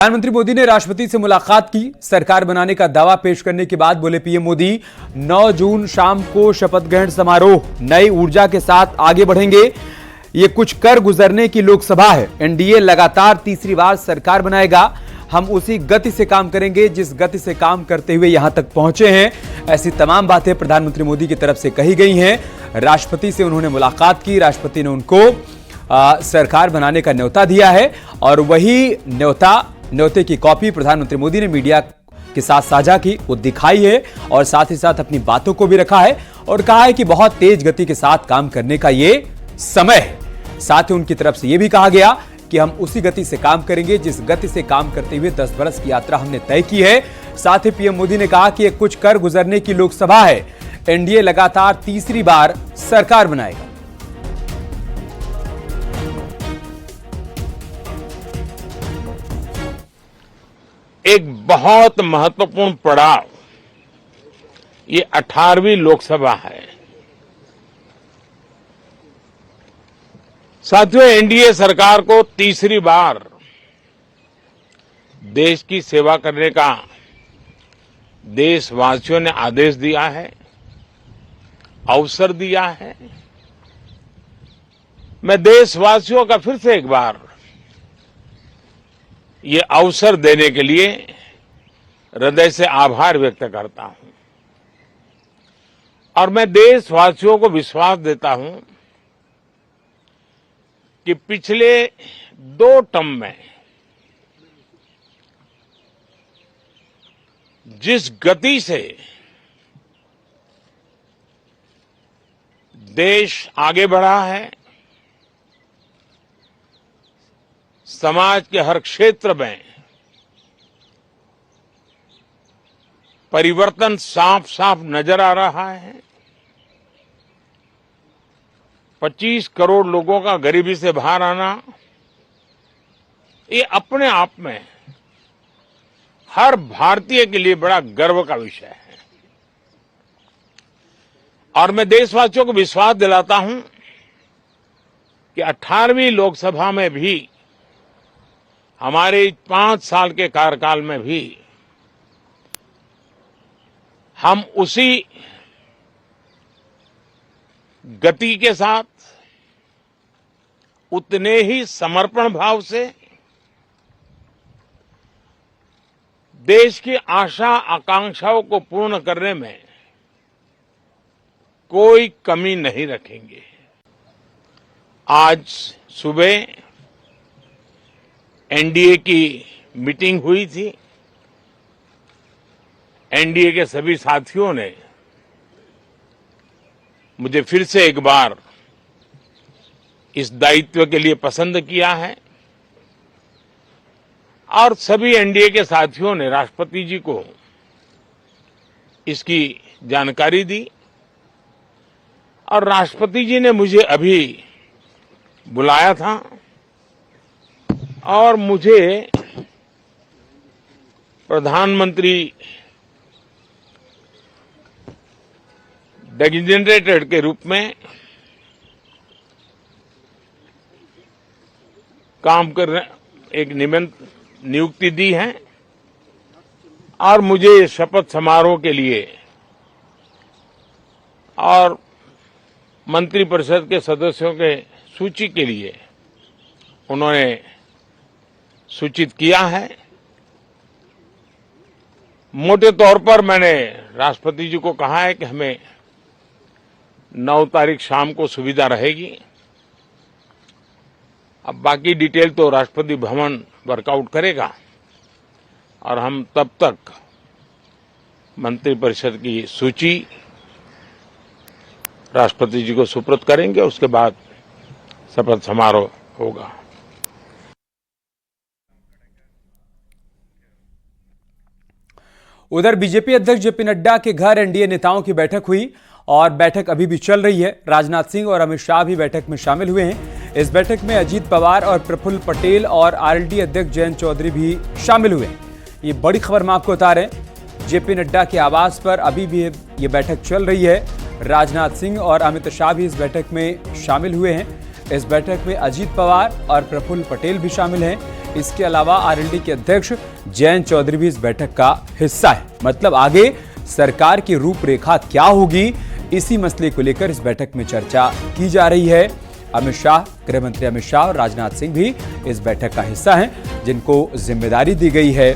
प्रधानमंत्री मोदी ने राष्ट्रपति से मुलाकात की। सरकार बनाने का दावा पेश करने के बाद बोले पीएम मोदी, 9 जून शाम को शपथ ग्रहण समारोह, नई ऊर्जा के साथ आगे बढ़ेंगे। ये कुछ कर गुजरने की लोकसभा है। एनडीए लगातार तीसरी बार सरकार बनाएगा। हम उसी गति से काम करेंगे जिस गति से काम करते हुए यहां तक पहुंचे हैं। ऐसी तमाम बातें प्रधानमंत्री मोदी की तरफ से कही गई हैं। राष्ट्रपति से उन्होंने मुलाकात की। राष्ट्रपति ने उनको सरकार बनाने का न्योता दिया है और वही न्योते की कॉपी प्रधानमंत्री मोदी ने मीडिया के साथ साझा की, वो दिखाई है और साथ ही साथ अपनी बातों को भी रखा है और कहा है कि बहुत तेज गति के साथ काम करने का ये समय है। साथ ही उनकी तरफ से यह भी कहा गया कि हम उसी गति से काम करेंगे जिस गति से काम करते हुए 10 बरस की यात्रा हमने तय की है। साथ ही पीएम मोदी ने कहा कि यह कुछ कर गुजरने की लोकसभा है। एनडीए लगातार तीसरी बार सरकार बनाएगा। एक बहुत महत्वपूर्ण पड़ाव ये 18वीं लोकसभा है। साथियों, एनडीए सरकार को तीसरी बार देश की सेवा करने का देशवासियों ने आदेश दिया है, अवसर दिया है। मैं देशवासियों का फिर से एक बार ये अवसर देने के लिए हृदय से आभार व्यक्त करता हूं और मैं देशवासियों को विश्वास देता हूं कि पिछले 2 टर्म में जिस गति से देश आगे बढ़ा है, समाज के हर क्षेत्र में परिवर्तन साफ साफ नजर आ रहा है। 25 करोड़ लोगों का गरीबी से बाहर आना, ये अपने आप में हर भारतीय के लिए बड़ा गर्व का विषय है और मैं देशवासियों को विश्वास दिलाता हूं कि 18वीं लोकसभा में भी, हमारे 5 साल के कार्यकाल में भी, हम उसी गति के साथ, उतने ही समर्पण भाव से देश की आशा आकांक्षाओं को पूर्ण करने में कोई कमी नहीं रखेंगे। आज सुबह एनडीए की मीटिंग हुई थी। एनडीए के सभी साथियों ने मुझे फिर से एक बार इस दायित्व के लिए पसंद किया है और सभी एनडीए के साथियों ने राष्ट्रपति जी को इसकी जानकारी दी और राष्ट्रपति जी ने मुझे अभी बुलाया था और मुझे प्रधानमंत्री डेजिग्नेटेड के रूप में काम करने एक नियुक्ति दी है और मुझे शपथ समारोह के लिए और मंत्रिपरिषद के सदस्यों के सूची के लिए उन्होंने सूचित किया है। मोटे तौर पर मैंने राष्ट्रपति जी को कहा है कि हमें 9 तारीख शाम को सुविधा रहेगी। अब बाकी डिटेल तो राष्ट्रपति भवन वर्कआउट करेगा और हम तब तक मंत्रिपरिषद की सूची राष्ट्रपति जी को सुपुर्द करेंगे। उसके बाद शपथ समारोह होगा। उधर बीजेपी अध्यक्ष जेपी नड्डा के घर एनडीए नेताओं की बैठक हुई और बैठक अभी भी चल रही है। राजनाथ सिंह और अमित शाह भी बैठक में शामिल हुए हैं। इस बैठक में अजीत पवार और प्रफुल्ल पटेल और आरएलडी अध्यक्ष जयंत चौधरी भी शामिल हुए हैं। ये बड़ी खबर मैं आपको बता रहे हैं। जेपी नड्डा के आवास पर अभी भी ये बैठक चल रही है। राजनाथ सिंह और अमित शाह भी इस बैठक में शामिल हुए हैं। इस बैठक में अजीत पवार और प्रफुल्ल पटेल भी शामिल हैं। इसके अलावा आरएलडी के अध्यक्ष जयंत चौधरी भी इस बैठक का हिस्सा है। मतलब आगे सरकार की रूपरेखा क्या होगी, इसी मसले को लेकर इस बैठक में चर्चा की जा रही है। अमित शाह, गृह मंत्री अमित शाह और राजनाथ सिंह भी इस बैठक का हिस्सा हैं, जिनको जिम्मेदारी दी गई है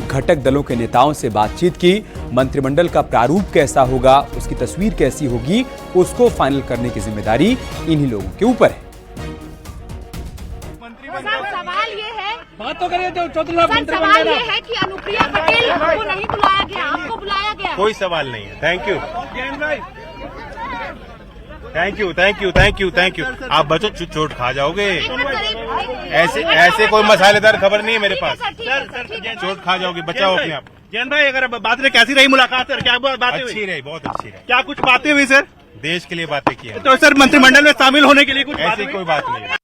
घटक दलों के नेताओं से बातचीत की। मंत्रिमंडल का प्रारूप कैसा होगा, उसकी तस्वीर कैसी होगी, उसको फाइनल करने की जिम्मेदारी इन्हीं लोगों के ऊपर है। सवाल ये है, बात तो करिए जो चौधरी सवाल ये है कि अनुप्रिया पटेल को नहीं बुलाया गया, आपको बुलाया गया। कोई सवाल नहीं है। Thank you thank you thank you thank you thank you. आप बचो, चोट खा जाओगे। ऐसे कोई मसालेदार खबर नहीं है मेरे पास। चोट खा जाओगे, बचाओ अपने आप। जैन भाई, अगर बात रहे कैसी रही मुलाकात सर, क्या बातें अच्छी रही, बहुत अच्छी रही। क्या कुछ बातें हुई सर? देश के लिए बातें की है। तो सर मंत्रिमंडल में शामिल होने के लिए कुछ ऐसी कोई बात नहीं है।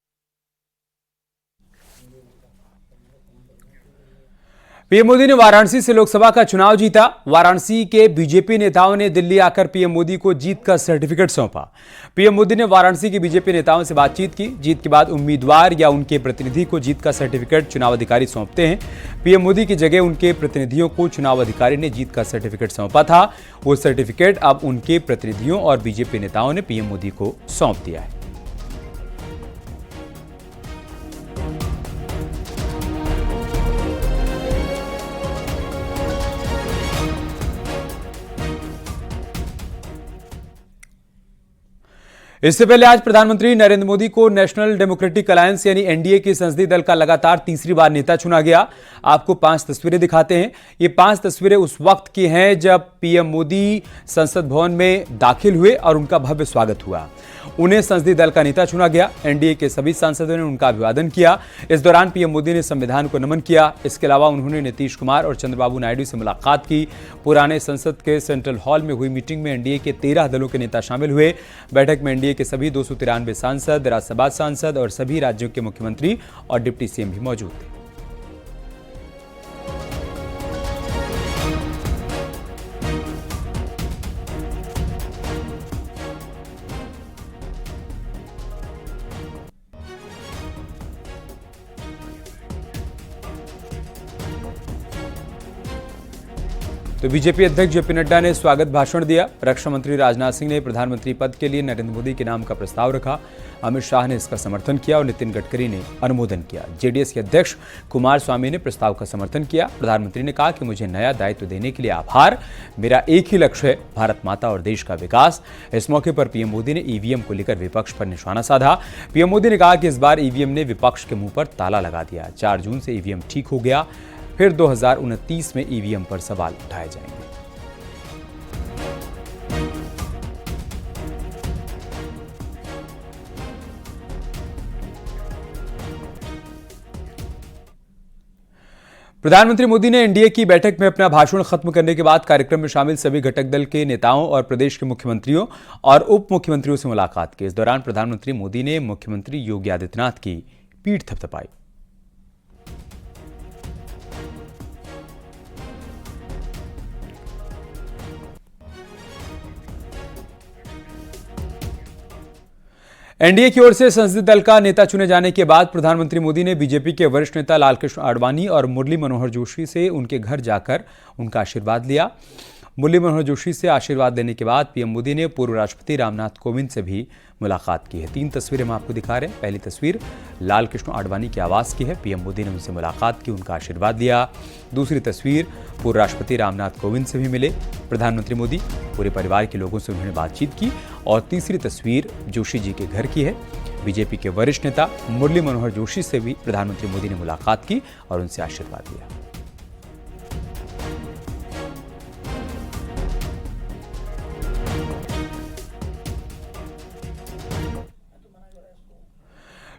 पीएम मोदी ने वाराणसी से लोकसभा का चुनाव जीता। वाराणसी के बीजेपी नेताओं ने दिल्ली आकर पीएम मोदी को जीत का सर्टिफिकेट सौंपा। पीएम मोदी ने वाराणसी के बीजेपी नेताओं से बातचीत की। जीत के बाद उम्मीदवार या उनके प्रतिनिधि को जीत का सर्टिफिकेट चुनाव अधिकारी सौंपते हैं। पीएम मोदी की जगह उनके प्रतिनिधियों को चुनाव अधिकारी ने जीत का सर्टिफिकेट सौंपा था। वो सर्टिफिकेट अब उनके प्रतिनिधियों और बीजेपी नेताओं ने पीएम मोदी को सौंप दिया है। इससे पहले आज प्रधानमंत्री नरेंद्र मोदी को नेशनल डेमोक्रेटिक अलायंस यानी एनडीए की संसदीय दल का लगातार तीसरी बार नेता चुना गया। आपको 5 तस्वीरें दिखाते हैं। ये 5 तस्वीरें उस वक्त की हैं जब पीएम मोदी संसद भवन में दाखिल हुए और उनका भव्य स्वागत हुआ। उन्हें संसदीय दल का नेता चुना गया। एनडीए के सभी सांसदों ने उनका अभिवादन किया। इस दौरान पीएम मोदी ने संविधान को नमन किया। इसके अलावा उन्होंने नीतीश कुमार और चंद्रबाबू नायडू से मुलाकात की। पुराने संसद के सेंट्रल हॉल में हुई मीटिंग में एनडीए के 13 दलों के नेता शामिल हुए। बैठक में एनडीए के सभी 293 सांसद, राज्यसभा सांसद और सभी राज्यों के मुख्यमंत्री और डिप्टी सीएम भी मौजूद थे। तो बीजेपी अध्यक्ष जेपी नड्डा ने स्वागत भाषण दिया। रक्षा मंत्री राजनाथ सिंह ने प्रधानमंत्री पद के लिए नरेंद्र मोदी के नाम का प्रस्ताव रखा। अमित शाह ने इसका समर्थन किया और नितिन गडकरी ने अनुमोदन किया। जेडीएस के अध्यक्ष कुमार स्वामी ने प्रस्ताव का समर्थन किया। प्रधानमंत्री ने कहा कि मुझे नया दायित्व देने के लिए आभार। मेरा एक ही लक्ष्य है, भारत माता और देश का विकास। इस मौके पर पीएम मोदी ने ईवीएम को लेकर विपक्ष पर निशाना साधा। पीएम मोदी ने कहा कि इस बार ईवीएम ने विपक्ष के मुंह पर ताला लगा दिया। 4 जून से ईवीएम ठीक हो गया, फिर 2029 में ईवीएम पर सवाल उठाए जाएंगे। प्रधानमंत्री मोदी ने एनडीए की बैठक में अपना भाषण खत्म करने के बाद कार्यक्रम में शामिल सभी घटक दल के नेताओं और प्रदेश के मुख्यमंत्रियों और उप मुख्यमंत्रियों से मुलाकात की। इस दौरान प्रधानमंत्री मोदी ने मुख्यमंत्री योगी आदित्यनाथ की पीठ थपथपाई। एनडीए की ओर से संसदीय दल का नेता चुने जाने के बाद प्रधानमंत्री मोदी ने बीजेपी के वरिष्ठ नेता लालकृष्ण आडवाणी और मुरली मनोहर जोशी से उनके घर जाकर उनका आशीर्वाद लिया। मुरली मनोहर जोशी से आशीर्वाद लेने के बाद पीएम मोदी ने पूर्व राष्ट्रपति रामनाथ कोविंद से भी मुलाकात की है। 3 तस्वीरें हम आपको दिखा रहे हैं। पहली तस्वीर लालकृष्ण आडवाणी के आवास की है। पीएम मोदी ने उनसे मुलाकात की, उनका आशीर्वाद लिया। दूसरी तस्वीर पूर्व राष्ट्रपति रामनाथ कोविंद से भी मिले प्रधानमंत्री मोदी। पूरे परिवार के लोगों से उन्होंने बातचीत की। और तीसरी तस्वीर जोशी जी के घर की है। बीजेपी के वरिष्ठ नेता मुरली मनोहर जोशी से भी प्रधानमंत्री मोदी ने मुलाकात की और उनसे आशीर्वाद लिया।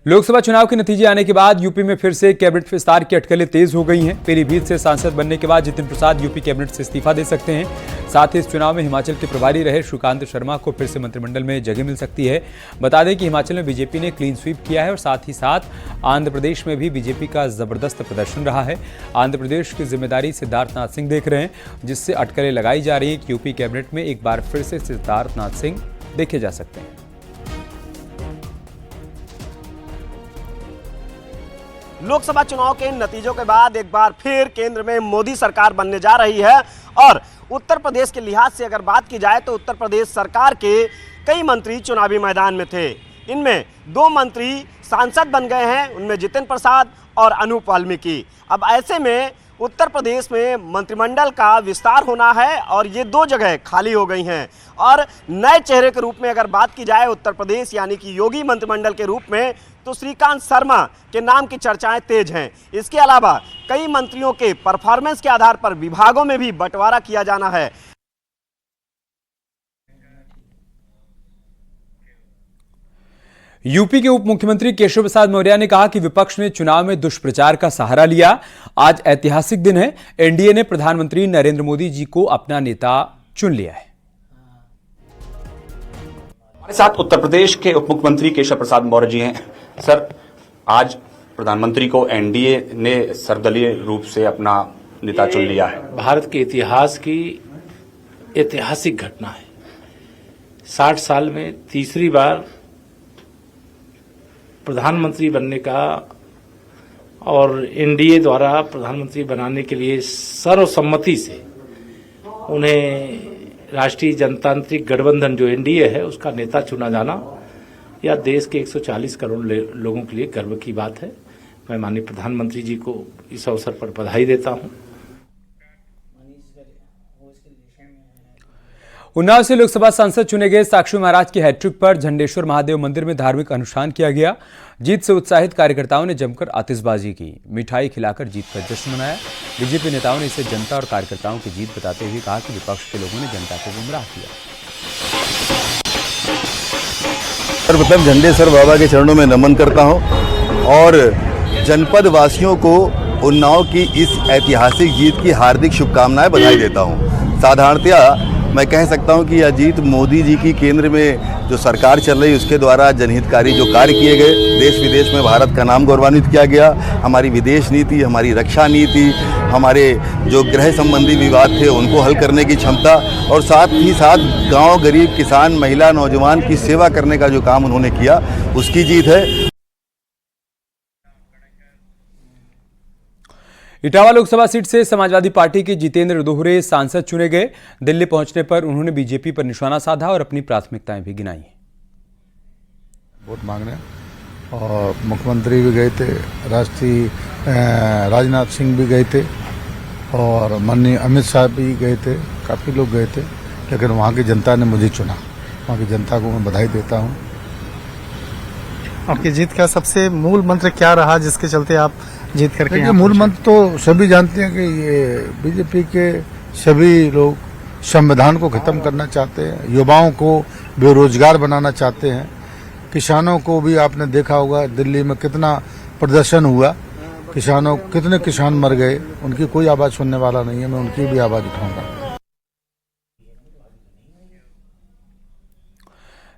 लोकसभा चुनाव के नतीजे आने के बाद यूपी में फिर से कैबिनेट विस्तार की अटकलें तेज हो गई हैं। पीलीभीत से सांसद बनने के बाद जितिन प्रसाद यूपी कैबिनेट से इस्तीफा दे सकते हैं। साथ ही इस चुनाव में हिमाचल के प्रभारी रहे श्रीकांत शर्मा को फिर से मंत्रिमंडल में जगह मिल सकती है। बता दें कि हिमाचल में बीजेपी ने क्लीन स्वीप किया है और साथ ही साथ आंध्र प्रदेश में भी बीजेपी का जबरदस्त प्रदर्शन रहा है। आंध्र प्रदेश की जिम्मेदारी सिद्धार्थनाथ सिंह देख रहे हैं, जिससे अटकलें लगाई जा रही है कि यूपी कैबिनेट में एक बार फिर से सिद्धार्थनाथ सिंह देखे जा सकते हैं। लोकसभा चुनाव के नतीजों के बाद एक बार फिर केंद्र में मोदी सरकार बनने जा रही है और उत्तर प्रदेश के लिहाज से अगर बात की जाए तो उत्तर प्रदेश सरकार के कई मंत्री चुनावी मैदान में थे। इनमें 2 मंत्री सांसद बन गए हैं, उनमें जितिन प्रसाद और अनूप वाल्मीकि। अब ऐसे में उत्तर प्रदेश में मंत्रिमंडल का विस्तार होना है और ये 2 जगह खाली हो गई हैं और नए चेहरे के रूप में अगर बात की जाए उत्तर प्रदेश यानी कि योगी मंत्रिमंडल के रूप में तो श्रीकांत शर्मा के नाम की चर्चाएं तेज हैं। इसके अलावा कई मंत्रियों के परफॉर्मेंस के आधार पर विभागों में भी बंटवारा किया जाना है। यूपी के उप मुख्यमंत्री केशव प्रसाद मौर्य ने कहा कि विपक्ष ने चुनाव में दुष्प्रचार का सहारा लिया। आज ऐतिहासिक दिन है, एनडीए ने प्रधानमंत्री नरेंद्र मोदी जी को अपना नेता चुन लिया है। हमारे साथ उत्तर प्रदेश के उप मुख्यमंत्री केशव प्रसाद मौर्य जी हैं। सर, आज प्रधानमंत्री को एनडीए ने सर्वदलीय रूप से अपना नेता चुन लिया है। भारत के इतिहास की ऐतिहासिक घटना है। 60 साल में तीसरी बार प्रधानमंत्री बनने का और एनडीए द्वारा प्रधानमंत्री बनाने के लिए सर्वसम्मति से उन्हें राष्ट्रीय जनतांत्रिक गठबंधन जो एनडीए है उसका नेता चुना जाना यह देश के 140 करोड़ लोगों के लिए गर्व की बात है। मैं माननीय प्रधानमंत्री जी को इस अवसर पर बधाई देता हूं। उन्नाव से लोकसभा सांसद चुने गए साक्षी महाराज की हैट्रिक पर झंडेश्वर महादेव मंदिर में धार्मिक अनुष्ठान किया गया। जीत से उत्साहित कार्यकर्ताओं ने जमकर आतिशबाजी की, मिठाई खिलाकर जीत का जश्न मनाया। बीजेपी नेताओं ने इसे जनता और कार्यकर्ताओं की जीत बताते हुए कहा कि विपक्ष के लोगों ने जनता को गुमराह किया। सर्वप्रथम झंडेश्वर बाबा के चरणों में नमन करता हूं और जनपद वासियों को उन्नाव की इस ऐतिहासिक जीत की हार्दिक शुभकामनाएं बधाई देता हूं। साधारणतया मैं कह सकता हूं कि यह जीत मोदी जी की केंद्र में जो सरकार चल रही उसके द्वारा जनहितकारी जो कार्य किए गए, देश विदेश में भारत का नाम गौरवान्वित किया गया। हमारी विदेश नीति, हमारी रक्षा नीति, हमारे जो गृह संबंधी विवाद थे उनको हल करने की क्षमता और साथ ही साथ गांव, गरीब, किसान, महिला, नौजवान की सेवा करने का जो काम उन्होंने किया उसकी जीत है। इटावा लोकसभा सीट से समाजवादी पार्टी के जितेंद्र दोहरे सांसद चुने गए। दिल्ली पहुंचने पर उन्होंने बीजेपी पर निशाना साधा और अपनी प्राथमिकताएं भी गिनाई। वोट मांगने और मुख्यमंत्री भी गए थे, राष्ट्रीय राजनाथ सिंह भी गए थे और माननीय अमित शाह भी गए थे, काफ़ी लोग गए थे, लेकिन वहाँ की जनता ने मुझे चुना। वहाँ की जनता को मैं बधाई देता हूँ। आपकी जीत का सबसे मूल मंत्र क्या रहा जिसके चलते आप जीत करके? मूल मंत्र तो सभी जानते हैं कि ये बीजेपी के सभी लोग संविधान को खत्म करना चाहते हैं, युवाओं को बेरोजगार बनाना चाहते हैं, किसानों को भी आपने देखा होगा दिल्ली में कितना प्रदर्शन हुआ, कितने किसान मर गए, उनकी कोई आवाज सुनने वाला नहीं है। मैं उनकी भी आवाज उठाऊंगा।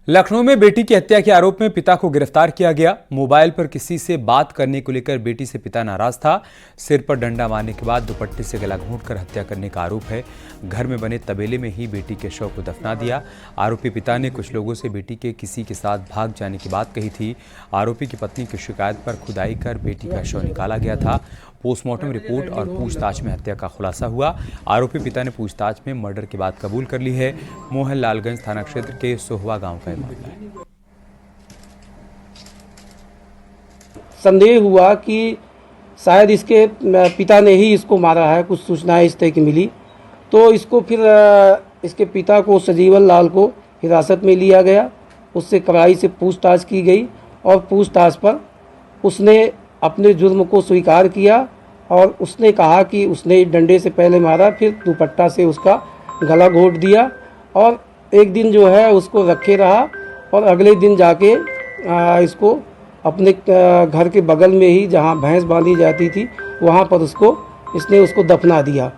लखनऊ में बेटी की हत्या के आरोप में पिता को गिरफ्तार किया गया। मोबाइल पर किसी से बात करने को लेकर बेटी से पिता नाराज था। सिर पर डंडा मारने के बाद दुपट्टे से गला घोंटकर हत्या करने का आरोप है। घर में बने तबेले में ही बेटी के शव को दफना दिया। आरोपी पिता ने कुछ लोगों से बेटी के किसी के साथ भाग जाने की बात कही थी। आरोपी की पत्नी की शिकायत पर खुदाई कर बेटी का शव निकाला गया था। पोस्टमार्टम रिपोर्ट और पूछताछ में हत्या का खुलासा हुआ। आरोपी पिता ने पूछताछ में मर्डर की बात कबूल कर ली है। मोहनलालगंज थाना क्षेत्र के सोहवा गांव का मामला है। संदेह हुआ कि शायद इसके पिता ने ही इसको मारा है, कुछ सूचनाएं इस तरह की मिली, तो इसको फिर इसके पिता को सजीवन लाल को हिरासत में लिया गया। उससे कड़ाई से पूछताछ की गई और पूछताछ पर उसने अपने जुर्म को स्वीकार किया और उसने कहा कि उसने डंडे से पहले मारा, फिर दुपट्टा से उसका गला घोंट दिया और एक दिन जो है उसको रखे रहा और अगले दिन जाके इसको अपने घर के बगल में ही जहाँ भैंस बांधी जाती थी वहाँ पर इसने उसको दफना दिया।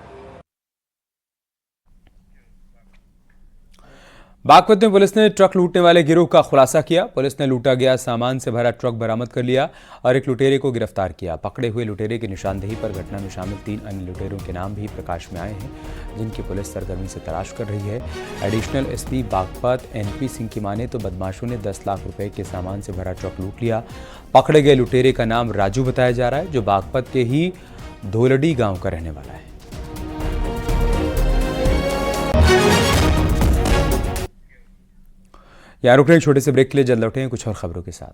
बागपत में पुलिस ने ट्रक लूटने वाले गिरोह का खुलासा किया। पुलिस ने लूटा गया सामान से भरा ट्रक बरामद कर लिया और एक लुटेरे को गिरफ्तार किया। पकड़े हुए लुटेरे की निशानदेही पर घटना में शामिल 3 अन्य लुटेरों के नाम भी प्रकाश में आए हैं, जिनकी पुलिस सरगर्मी से तलाश कर रही है। Additional SP Baghpat NP Singh की माने तो बदमाशों ने 10 लाख रुपए के सामान से भरा ट्रक लूट लिया। पकड़े गए लुटेरे का नाम राजू बताया जा रहा है, जो बागपत के ही धोलडी गांव का रहने वाला है। यहाँ रुक रहे हैं छोटे से ब्रेक के लिए, जल्द लौटें कुछ और खबरों के साथ।